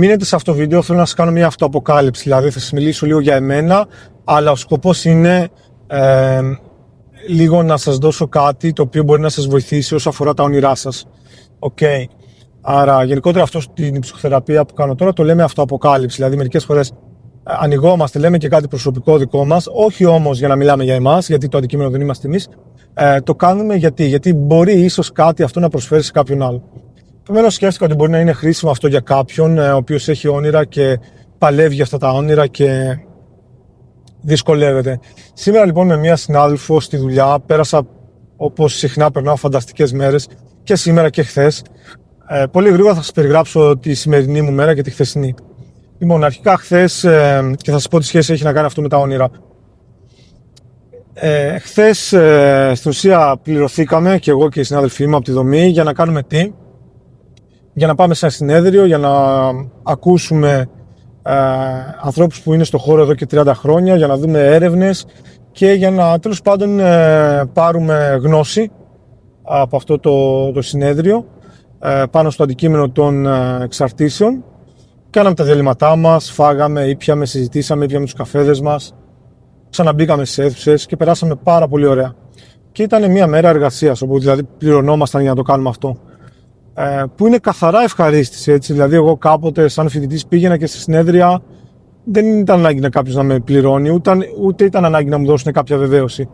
Μείνετε σε αυτό το βίντεο, θέλω να σας κάνω μια αυτοαποκάλυψη, δηλαδή θα σας μιλήσω λίγο για εμένα, αλλά ο σκοπός είναι λίγο να σας δώσω κάτι το οποίο μπορεί να σας βοηθήσει όσο αφορά τα όνειρά σας. Okay. Άρα γενικότερα αυτό στην ψυχοθεραπεία που κάνω τώρα το λέμε αυτοαποκάλυψη, δηλαδή μερικές φορές ανοιγόμαστε, λέμε και κάτι προσωπικό δικό μας, όχι όμως για να μιλάμε για εμάς, γιατί το αντικείμενο δεν είμαστε εμείς, το κάνουμε γιατί μπορεί ίσως κάτι αυτό να προσφέρει σε κάποιον άλλο. Επομένως σκέφτηκα ότι μπορεί να είναι χρήσιμο αυτό για κάποιον ο οποίος έχει όνειρα και παλεύει για αυτά τα όνειρα και δυσκολεύεται. Σήμερα λοιπόν με μια συνάδελφο στη δουλειά πέρασα, όπως συχνά περνάω, φανταστικές μέρες και σήμερα και χθες. Πολύ γρήγορα θα σας περιγράψω τη σημερινή μου μέρα και τη χθεσινή. Λοιπόν, αρχικά χθες, και θα σας πω τι σχέση έχει να κάνει αυτό με τα όνειρα. Χθες στην ουσία πληρωθήκαμε και εγώ και οι συνάδελφοί μου από τη δομή για να κάνουμε τι? Για να πάμε σε ένα συνέδριο, για να ακούσουμε ανθρώπους που είναι στο χώρο εδώ και 30 χρόνια, για να δούμε έρευνες και για να τέλος πάντων πάρουμε γνώση από αυτό το συνέδριο πάνω στο αντικείμενο των εξαρτήσεων. Κάναμε τα διαλύματά μας, φάγαμε, ήπιαμε, συζητήσαμε, ήπιαμε τους καφέδες μας, ξαναμπήκαμε στις αίθουσες και περάσαμε πάρα πολύ ωραία. Και ήταν μια μέρα εργασίας, όπου δηλαδή πληρωνόμασταν για να το κάνουμε αυτό. Που είναι καθαρά ευχαρίστηση, έτσι. Δηλαδή, εγώ κάποτε, σαν φοιτητής, πήγαινα και στη συνέδρια, δεν ήταν ανάγκη να κάποιος να με πληρώνει, ούτε ήταν ανάγκη να μου δώσουν κάποια βεβαίωση.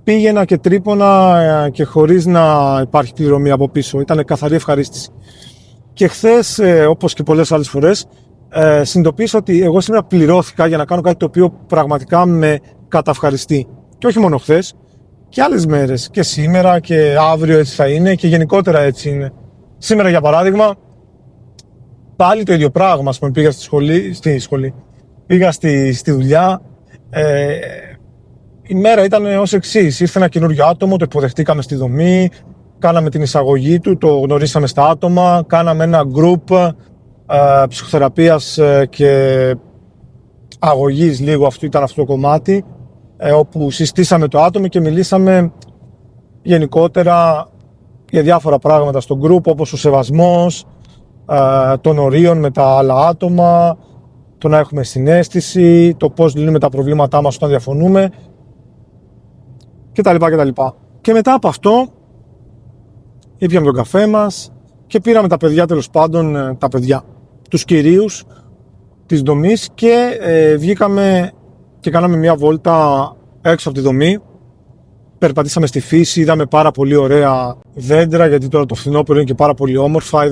Πήγαινα και τρύπωνα και χωρίς να υπάρχει πληρωμή από πίσω. Ήταν καθαρή ευχαρίστηση. Και χθες, όπως και πολλές άλλες φορές, συνειδητοποίησα ότι εγώ σήμερα πληρώθηκα για να κάνω κάτι το οποίο πραγματικά με καταευχαριστεί. Και όχι μόνο χθες, και άλλες μέρες. Και σήμερα και αύριο έτσι θα είναι και γενικότερα έτσι είναι. Σήμερα, για παράδειγμα, πάλι το ίδιο πράγμα. Πήγα πήγα στη δουλειά. Η μέρα ήταν ως εξής. Ήρθε ένα καινούριο άτομο, το υποδεχτήκαμε στη δομή, κάναμε την εισαγωγή του, το γνωρίσαμε στα άτομα, κάναμε ένα group ψυχοθεραπείας και αγωγής λίγο, ήταν αυτό το κομμάτι, όπου συστήσαμε το άτομο και μιλήσαμε γενικότερα για διάφορα πράγματα στο group, όπως ο σεβασμός των ορίων με τα άλλα άτομα, το να έχουμε συναίσθηση, το πώς λύνουμε τα προβλήματά μας όταν διαφωνούμε κτλ. Και μετά από αυτό ήπιαμε τον καφέ μας και πήραμε τα παιδιά, τέλος πάντων τους κυρίους της δομής και βγήκαμε και κάναμε μια βόλτα έξω από τη δομή. Περπατήσαμε στη φύση, είδαμε πάρα πολύ ωραία δέντρα, γιατί τώρα το φθινόπωρο είναι και πάρα πολύ όμορφα.